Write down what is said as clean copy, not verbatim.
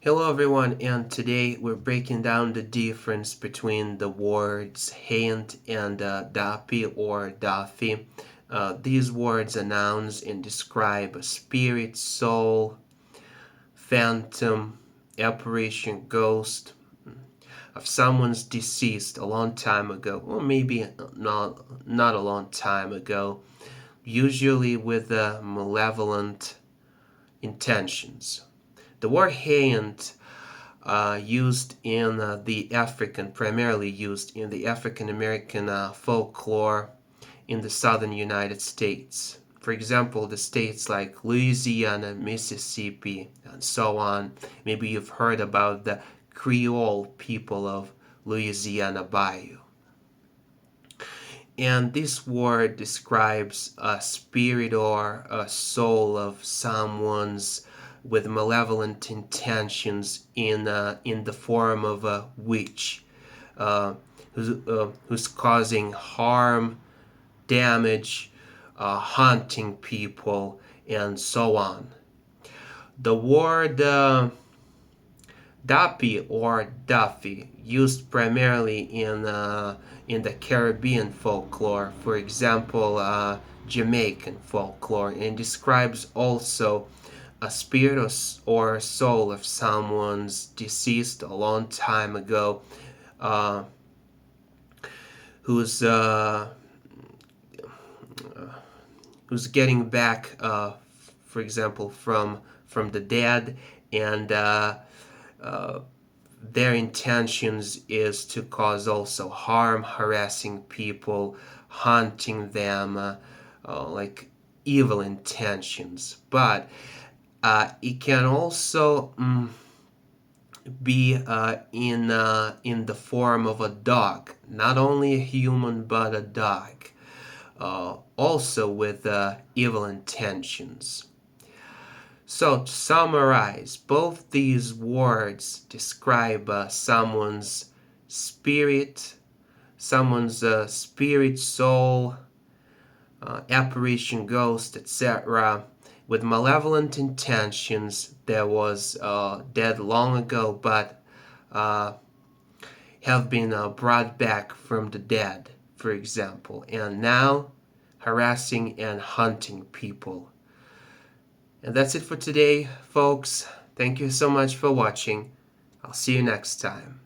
Hello everyone, and today we're breaking down the difference between the words Haint and Duppy or Duffy. These words are nouns and describe a spirit, soul, phantom, apparition, ghost of someone's deceased a long time ago, or maybe not a long time ago, usually with malevolent intentions. The word Haint primarily used in the African American folklore in the southern United States. For example, the states like Louisiana, Mississippi, and so on. Maybe you've heard about the Creole people of Louisiana Bayou. And this word describes a spirit or a soul of someone's with malevolent intentions in the form of a witch who's causing harm, damage, haunting people, and so on. The word Duppy or Duffy, used primarily in the Caribbean folklore, for example, Jamaican folklore, and describes also a spirit or soul of someone's deceased a long time ago, uh, who's who's getting back, for example, from the dead, and their intentions is to cause also harm, harassing people, haunting them, like evil intentions. But it can also be in the form of a dog, not only a human but a dog, also with evil intentions. So to summarize, both these words describe someone's spirit, soul, apparition, ghost, etc., with malevolent intentions that was dead long ago, but have been brought back from the dead, for example, and now harassing and hunting people. And that's it for today, folks. Thank you so much for watching. I'll see you next time.